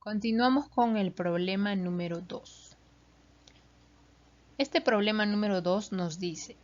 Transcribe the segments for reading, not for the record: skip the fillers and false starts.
Continuamos con el problema número 2. Este problema número 2 nos dice,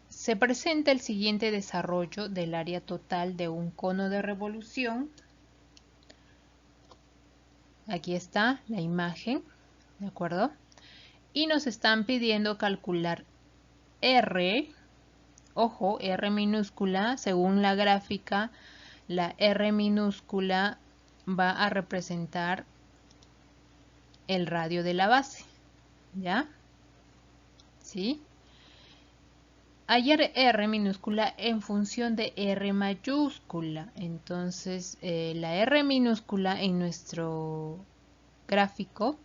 se presenta el siguiente desarrollo del área total de un cono de revolución. Aquí está la imagen, ¿de acuerdo? Y nos están pidiendo calcular R, ojo, R minúscula, según la gráfica, la R minúscula va a representar el radio de la base, ¿ya? ¿Sí? Hallar R minúscula en función de R mayúscula. Entonces, la R minúscula en nuestro gráfico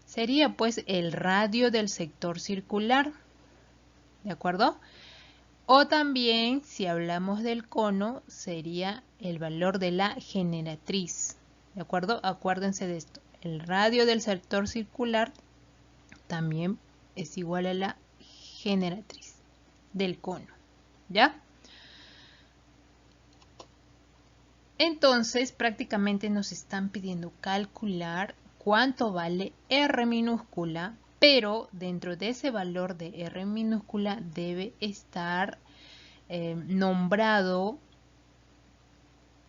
sería pues el radio del sector circular, ¿de acuerdo? O también, si hablamos del cono, sería el valor de la generatriz, ¿de acuerdo? Acuérdense de esto. El radio del sector circular también es igual a la generatriz del cono, ¿ya? Entonces, prácticamente nos están pidiendo calcular cuánto vale R minúscula, pero dentro de ese valor de R minúscula debe estar nombrado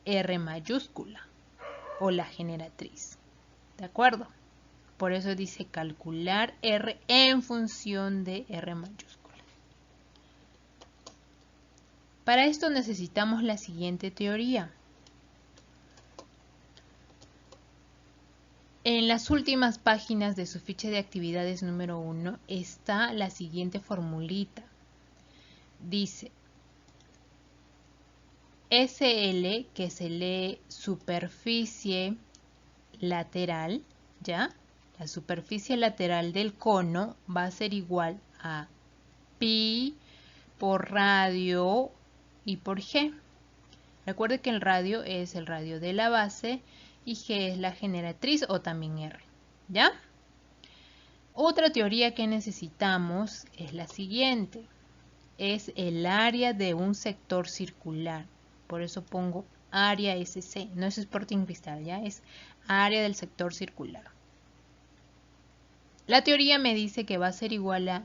R mayúscula o la generatriz, ¿de acuerdo? Por eso dice calcular R en función de R mayúscula. Para esto necesitamos la siguiente teoría. En las últimas páginas de su ficha de actividades número 1 está la siguiente formulita. Dice SL, que se lee superficie lateral, ¿ya? La superficie lateral del cono va a ser igual a pi por radio y por G. Recuerde que el radio es el radio de la base y G es la generatriz o también R, ¿ya? Otra teoría que necesitamos es la siguiente. Es el área de un sector circular. Por eso pongo área SC. No es Sporting Cristal, ¿ya? Es área del sector circular. La teoría me dice que va a ser igual a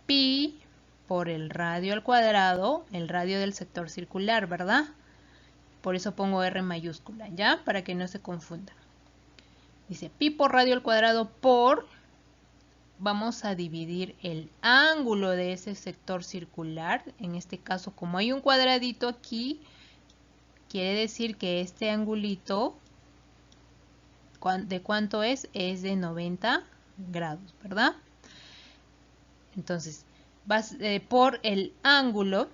pi por el radio al cuadrado, el radio del sector circular, ¿verdad? Por eso pongo R mayúscula, ¿ya? Para que no se confunda. Dice pi por radio al cuadrado por, vamos a dividir el ángulo de ese sector circular. En este caso, como hay un cuadradito aquí, quiere decir que este angulito, ¿de cuánto es? Es de 90 grados, ¿verdad? Entonces, por el ángulo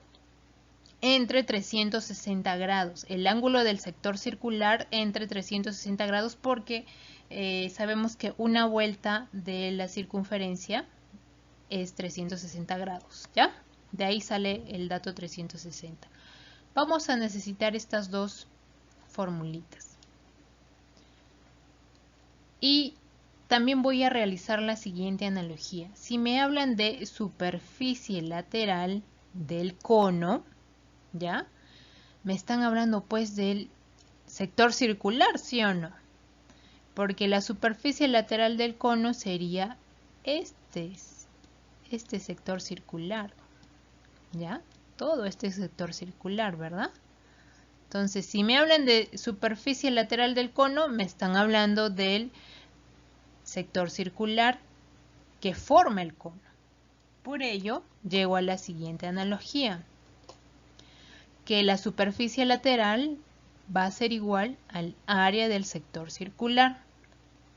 entre 360 grados. El ángulo del sector circular entre 360 grados porque sabemos que una vuelta de la circunferencia es 360 grados, ¿ya? De ahí sale el dato 360. Vamos a necesitar estas dos formulitas. Y también voy a realizar la siguiente analogía. Si me hablan de superficie lateral del cono, ¿ya? Me están hablando pues del sector circular, ¿sí o no? Porque la superficie lateral del cono sería este sector circular, ¿ya? Todo este sector circular, ¿verdad? Entonces, si me hablan de superficie lateral del cono, me están hablando del sector circular que forma el cono. Por ello, llego a la siguiente analogía, que la superficie lateral va a ser igual al área del sector circular,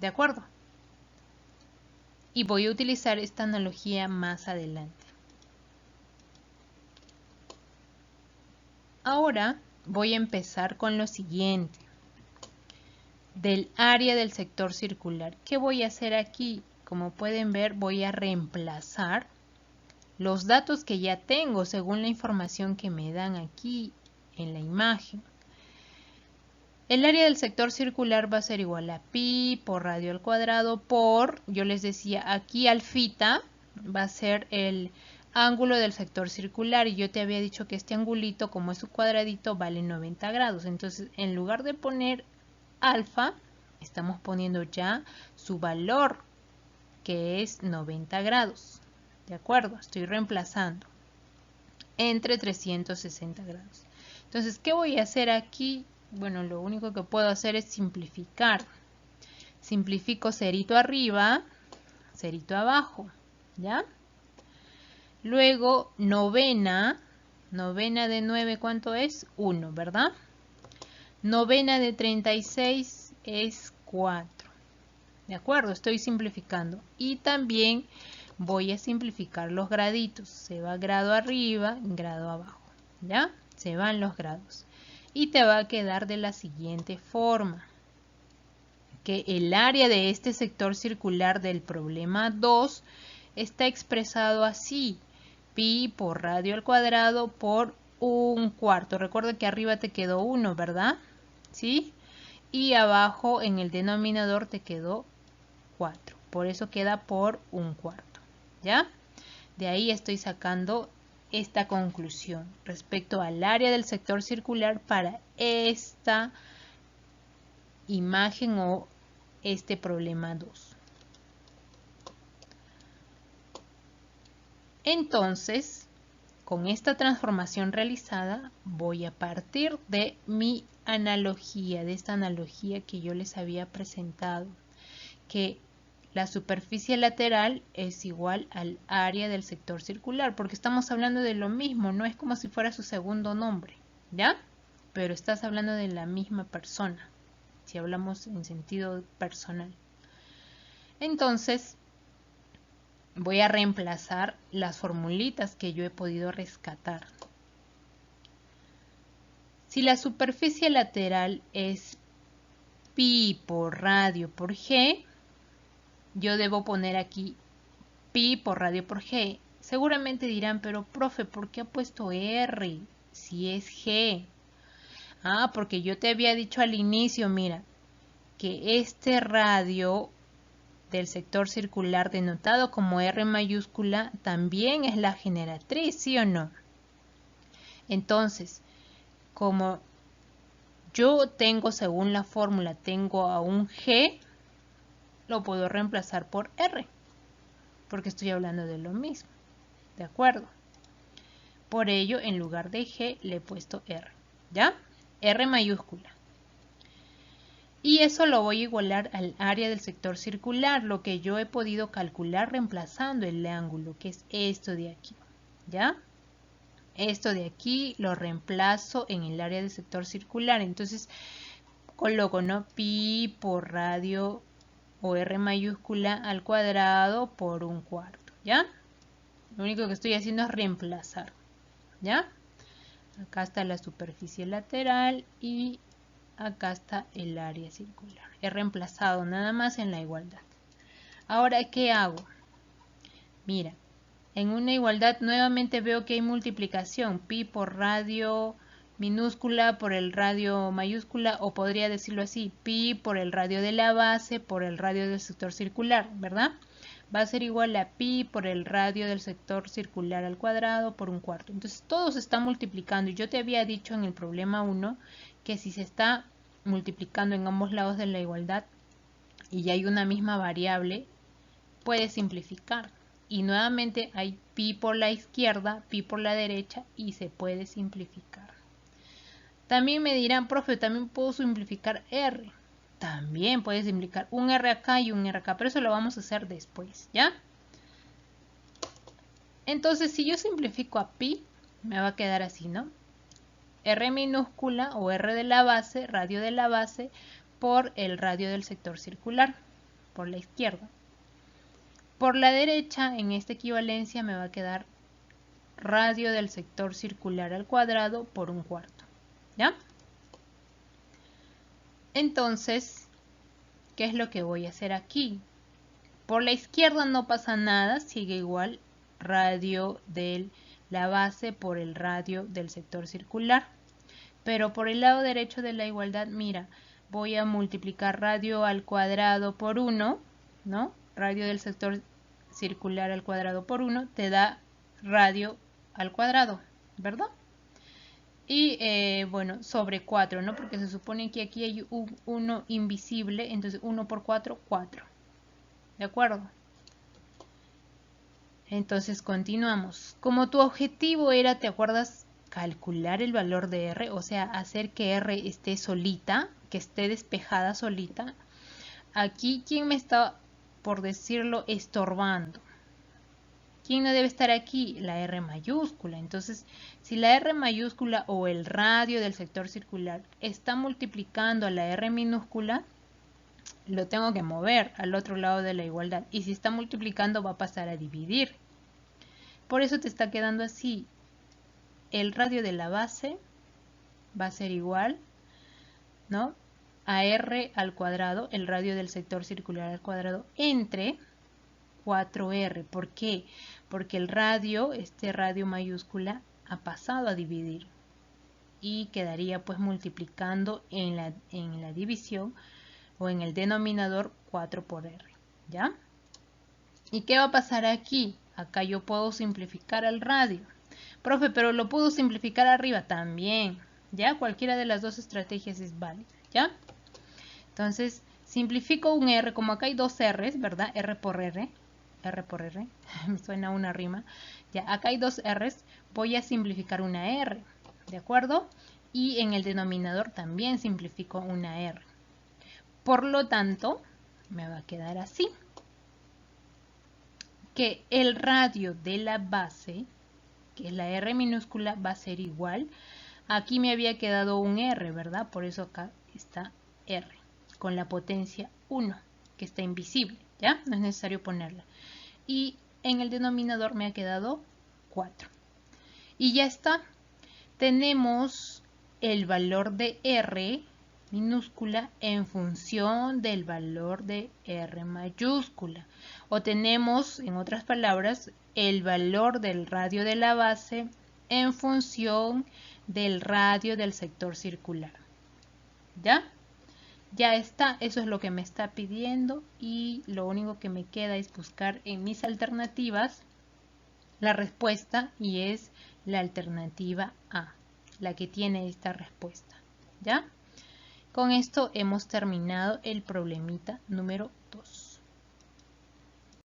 ¿de acuerdo? Y voy a utilizar esta analogía más adelante. Ahora voy a empezar con lo siguiente. Del área del sector circular. ¿Qué voy a hacer aquí? Como pueden ver, voy a reemplazar los datos que ya tengo según la información que me dan aquí en la imagen. El área del sector circular va a ser igual a pi por radio al cuadrado por, yo les decía, aquí alfita va a ser el ángulo del sector circular y yo te había dicho que este angulito, como es un cuadradito, vale 90 grados. Entonces, en lugar de poner alfa, Estamos poniendo ya su valor, que es 90 grados. ¿De acuerdo? Estoy reemplazando entre 360 grados. Entonces, ¿qué voy a hacer aquí? Bueno, lo único que puedo hacer es simplificar. Simplifico cerito arriba, cerito abajo, ¿ya? Luego, novena. Novena de 9, ¿cuánto es? 1, ¿verdad? Novena de 36 es 4. ¿De acuerdo? Estoy simplificando. Y también voy a simplificar los graditos. Se va grado arriba, grado abajo. ¿Ya? Se van los grados. Y te va a quedar de la siguiente forma. Que el área de este sector circular del problema 2 está expresado así. Pi por radio al cuadrado por 1/4. Recuerda que arriba te quedó 1, ¿verdad? ¿Sí? Y abajo en el denominador te quedó 4. Por eso queda por 1/4. ¿Ya? De ahí estoy sacando esta conclusión respecto al área del sector circular para esta imagen o este problema 2. Entonces, con esta transformación realizada, voy a partir de mi analogía, de esta analogía que yo les había presentado, que la superficie lateral es igual al área del sector circular, porque estamos hablando de lo mismo, no es como si fuera su segundo nombre, ¿ya? Pero estás hablando de la misma persona, si hablamos en sentido personal. Entonces, voy a reemplazar las formulitas que yo he podido rescatar. Si la superficie lateral es pi por radio por g, yo debo poner aquí pi por radio por g. Seguramente dirán, pero profe, ¿por qué ha puesto r si es g? Ah, porque yo te había dicho al inicio, mira, que este radio del sector circular denotado como R mayúscula también es la generatriz, ¿sí o no? Entonces, como yo tengo, según la fórmula, tengo a un G, lo puedo reemplazar por R, porque estoy hablando de lo mismo, ¿de acuerdo? Por ello, en lugar de G, le he puesto R, ¿ya? R mayúscula. Y eso lo voy a igualar al área del sector circular, lo que yo he podido calcular reemplazando el ángulo, que es esto de aquí, ¿ya? Esto de aquí lo reemplazo en el área del sector circular. Entonces, coloco, ¿no? Pi por radio o R mayúscula al cuadrado por 1/4, ¿ya? Lo único que estoy haciendo es reemplazar, ¿ya? Acá está la superficie lateral y acá está el área circular. He reemplazado nada más en la igualdad. Ahora, ¿qué hago? Mira, en una igualdad nuevamente veo que hay multiplicación. Pi por radio minúscula por el radio mayúscula, o podría decirlo así, pi por el radio de la base por el radio del sector circular, ¿verdad? Va a ser igual a pi por el radio del sector circular al cuadrado por 1/4. Entonces todo se está multiplicando y yo te había dicho en el problema 1 que si se está multiplicando en ambos lados de la igualdad y hay una misma variable, puedes simplificar. Y nuevamente hay pi por la izquierda, pi por la derecha y se puede simplificar. También me dirán, profe, también puedo simplificar r. También puedes simplificar un r acá y un r acá, pero eso lo vamos a hacer después, ¿ya? Entonces, si yo simplifico a pi, me va a quedar así, ¿no? R minúscula o R de la base, radio de la base, por el radio del sector circular, por la izquierda. Por la derecha, en esta equivalencia, me va a quedar radio del sector circular al cuadrado por 1/4, ¿ya? Entonces, ¿qué es lo que voy a hacer aquí? Por la izquierda no pasa nada, sigue igual radio de la base por el radio del sector circular. Pero por el lado derecho de la igualdad, mira, voy a multiplicar radio al cuadrado por 1, ¿no? Radio del sector circular al cuadrado por 1 te da radio al cuadrado, ¿verdad? Y bueno, sobre 4, ¿no? Porque se supone que aquí hay un 1 invisible, entonces 1 por 4, 4. ¿De acuerdo? Entonces continuamos. Como tu objetivo era, ¿te acuerdas? Calcular el valor de R, o sea, hacer que R esté solita, que esté despejada solita. Aquí, ¿quién me está, por decirlo, estorbando? ¿Quién no debe estar aquí? La R mayúscula. Entonces, si la R mayúscula o el radio del sector circular está multiplicando a la R minúscula, lo tengo que mover al otro lado de la igualdad. Y si está multiplicando, va a pasar a dividir. Por eso te está quedando así. El radio de la base va a ser igual, ¿no?, a R al cuadrado, el radio del sector circular al cuadrado, entre 4R. ¿Por qué? Porque el radio, este radio mayúscula, ha pasado a dividir y quedaría pues multiplicando en la división o en el denominador 4 por R, ¿ya? ¿Y qué va a pasar aquí? Acá yo puedo simplificar el radio. Profe, pero lo puedo simplificar arriba también, ¿ya? Cualquiera de las dos estrategias es válida, ¿ya? Entonces, simplifico un R, como acá hay dos R's, ¿verdad? R por R, me suena una rima. Ya, acá hay dos R's, voy a simplificar una R, ¿de acuerdo? Y en el denominador también simplifico una R. Por lo tanto, me va a quedar así. Que el radio de la base, que es la R minúscula, va a ser igual. Aquí me había quedado un R, ¿verdad? Por eso acá está R, con la potencia 1, que está invisible, ¿ya? No es necesario ponerla. Y en el denominador me ha quedado 4. Y ya está. Tenemos el valor de R minúscula en función del valor de R mayúscula. O tenemos, en otras palabras, el valor del radio de la base en función del radio del sector circular. ¿Ya? Ya está, eso es lo que me está pidiendo y lo único que me queda es buscar en mis alternativas la respuesta y es la alternativa A, la que tiene esta respuesta. ¿Ya? Con esto hemos terminado el problemita número 2.